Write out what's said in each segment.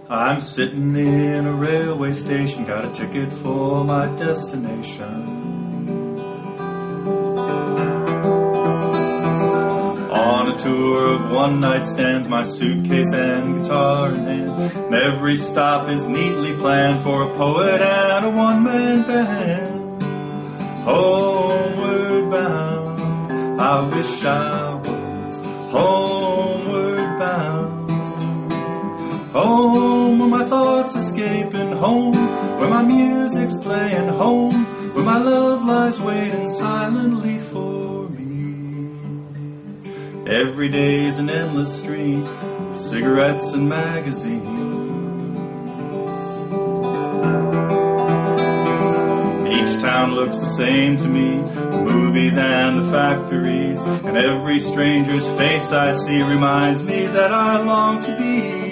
I'm sitting in a railway station, got a ticket for my destination. On a tour of one-night stands, my suitcase and guitar in hand. And every stop is neatly planned for a poet and a one-man band. Homeward bound, I wish I was homeward bound. Home where my thoughts escaping, home where my music's playing, home where my love lies waiting silently for me. Every day's an endless stream of cigarettes and magazines. Each town looks the same to me, the movies and the factories, and every stranger's face I see reminds me that I long to be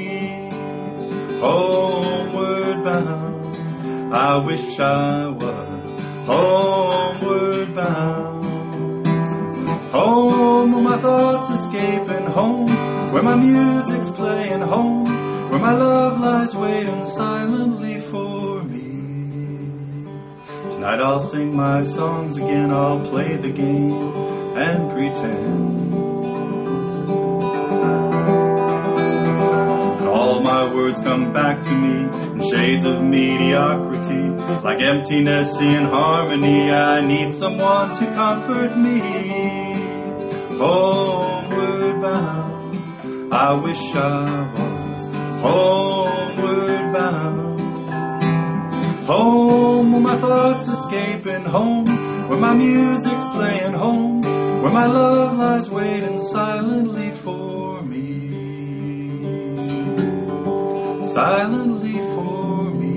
homeward bound. I wish I was homeward bound. Home where my thoughts escaping, home where my music's playing, home where my love lies waiting silently for me. Tonight I'll sing my songs again, I'll play the game and pretend. All my words come back to me in shades of mediocrity, like emptiness in harmony. I need someone to comfort me. Homeward bound, I wish I was homeward bound. Home where my thoughts escaping, home where my music's playing, home where my love lies waiting silently for me. Silently for me.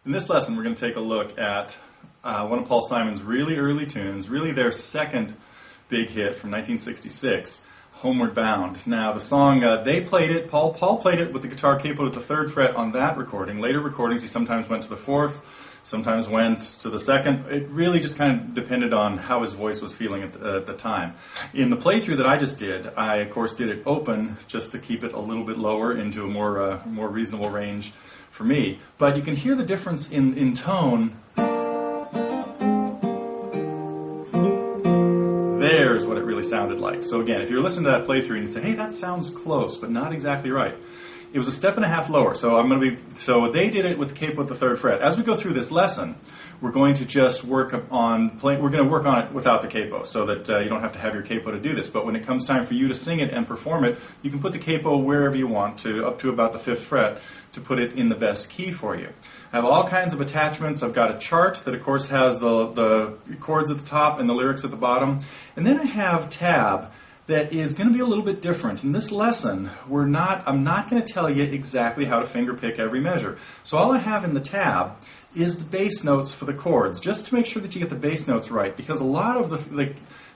In this lesson, we're going to take a look at one of Paul Simon's really early tunes, really their second big hit from 1966. Homeward Bound. Now, the song, they played it, Paul played it with the guitar capoed at the 3rd fret on that recording. Later recordings, he sometimes went to the 4th, sometimes went to the 2nd. It really just kind of depended on how his voice was feeling at the time. In the playthrough that I just did, I, of course, did it open just to keep it a little bit lower into a more reasonable range for me. But you can hear the difference in tone. There's what it really sounded like. So again, if you're listening to that playthrough and you say, hey, that sounds close, but not exactly right. It was a step and a half lower. So they did it with the capo at the 3rd fret. As we go through this lesson, we're going to just work on it without the capo, so that you don't have to have your capo to do this. But when it comes time for you to sing it and perform it, you can put the capo wherever you want to, up to about the 5th fret, to put it in the best key for you. I have all kinds of attachments. I've got a chart that, of course, has the chords at the top and the lyrics at the bottom. And then I have tab that is going to be a little bit different. In this lesson, I'm not going to tell you exactly how to finger pick every measure. So all I have in the tab is the bass notes for the chords, just to make sure that you get the bass notes right, because a lot of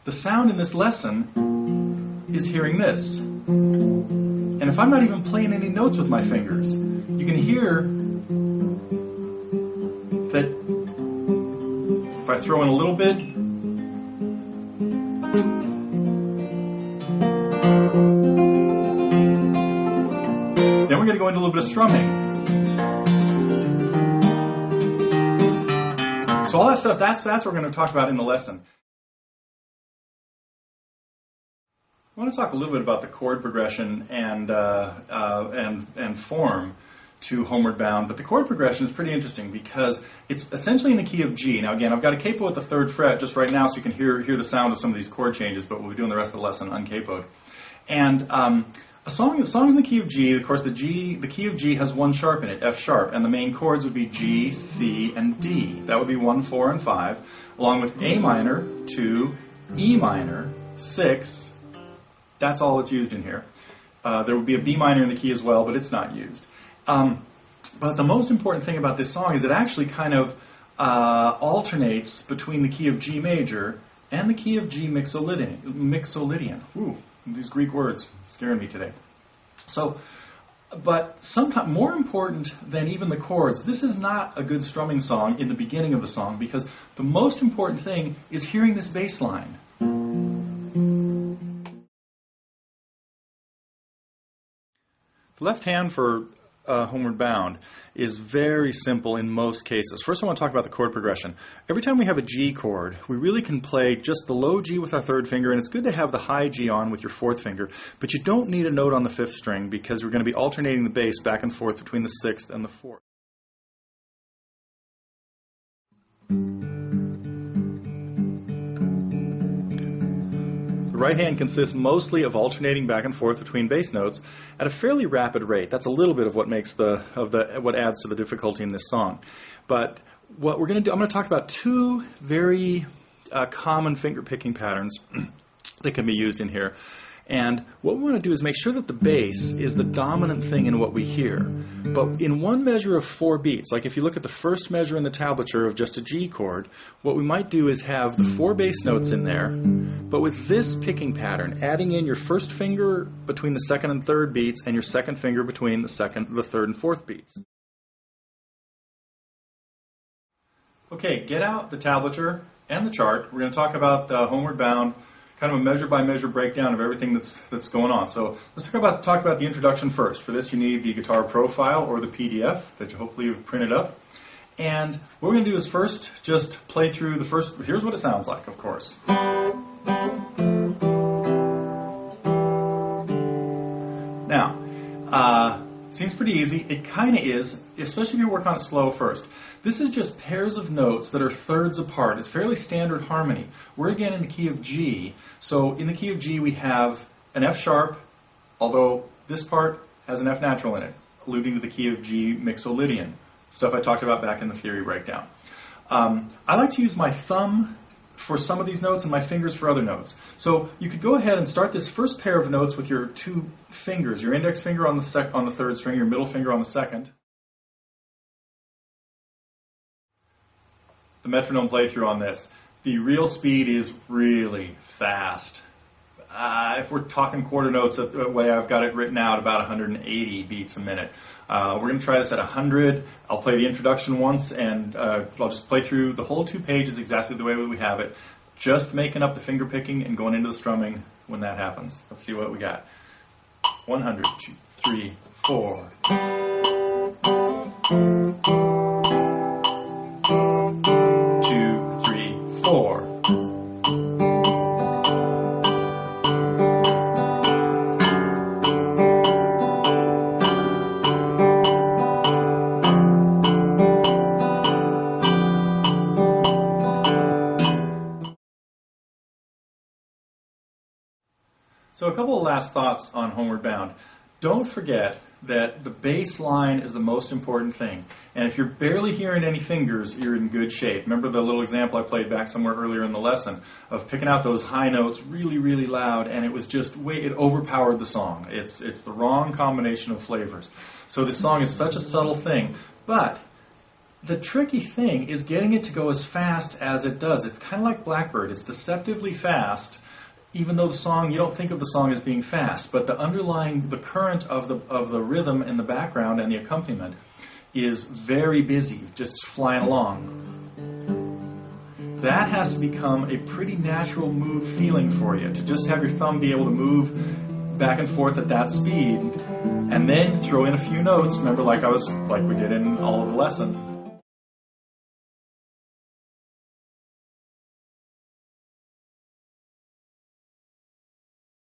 the sound in this lesson is hearing this. And if I'm not even playing any notes with my fingers, you can hear that if I throw in a little bit, then we're going to go into a little bit of strumming. So all that stuff, that's what we're going to talk about in the lesson. I want to talk a little bit about the chord progression and form to Homeward Bound, but the chord progression is pretty interesting because it's essentially in the key of G. Now again, I've got a capo at the 3rd fret just right now so you can hear the sound of some of these chord changes, but we'll be doing the rest of the lesson uncapoed. And the song's in the key of G. Of course, the key of G has 1 sharp in it, F sharp, and the main chords would be G, C, and D. That would be 1, 4, and 5, along with A minor, 2, E minor, 6. That's all that's used in here. There would be a B minor in the key as well, but it's not used. But the most important thing about this song is it actually kind of alternates between the key of G major and the key of G Mixolydian. Ooh, these Greek words scaring me today. So But sometimes more important than even the chords, this is not a good strumming song in the beginning of the song, because the most important thing is hearing this bass line. The left hand for Homeward Bound is very simple in most cases. First I want to talk about the chord progression. Every time we have a G chord, we really can play just the low G with our third finger, and it's good to have the high G on with your fourth finger, but you don't need a note on the fifth string because we're going to be alternating the bass back and forth between the sixth and the fourth. The right hand consists mostly of alternating back and forth between bass notes at a fairly rapid rate. That's a little bit of what makes what adds to the difficulty in this song. But what we're going to do, I'm going to talk about two very common finger picking patterns that can be used in here. And what we want to do is make sure that the bass is the dominant thing in what we hear. But in one measure of 4 beats, like if you look at the first measure in the tablature of just a G chord, what we might do is have the 4 bass notes in there, but with this picking pattern, adding in your first finger between the second and third beats and your second finger between the third and fourth beats. Okay, get out the tablature and the chart. We're going to talk about Homeward Bound, kind of a measure-by-measure breakdown of everything that's going on. So let's talk about the introduction first. For this, you need the guitar profile or the PDF that you hopefully have printed up. And what we're going to do is first just play through the first. Here's what it sounds like, of course. Now, seems pretty easy. It kind of is, especially if you work on it slow first. This is just pairs of notes that are thirds apart. It's fairly standard harmony. We're again in the key of G. So in the key of G we have an F sharp, although this part has an F natural in it, alluding to the key of G Mixolydian, stuff I talked about back in the theory breakdown. I like to use my thumb for some of these notes and my fingers for other notes. So you could go ahead and start this first pair of notes with your 2 fingers, your index finger on the third string, your middle finger on the second. The metronome playthrough on this. The real speed is really fast. If we're talking quarter notes, the way I've got it written out, about 180 beats a minute. We're going to try this at 100. I'll play the introduction once, and I'll just play through the whole 2 pages exactly the way we have it, just making up the finger picking and going into the strumming when that happens. Let's see what we got. 100, 2, 3, 4. 2, 3, 4. So a couple of last thoughts on Homeward Bound. Don't forget that the bass line is the most important thing. And if you're barely hearing any fingers, you're in good shape. Remember the little example I played back somewhere earlier in the lesson of picking out those high notes really, really loud, and it was just it overpowered the song. It's the wrong combination of flavors. So this song is such a subtle thing. But the tricky thing is getting it to go as fast as it does. It's kind of like Blackbird. It's deceptively fast, even though the song, you don't think of the song as being fast, but the current of the rhythm in the background and the accompaniment is very busy, just flying along. That has to become a pretty natural move feeling for you, to just have your thumb be able to move back and forth at that speed, and then throw in a few notes, remember like we did in all of the lesson.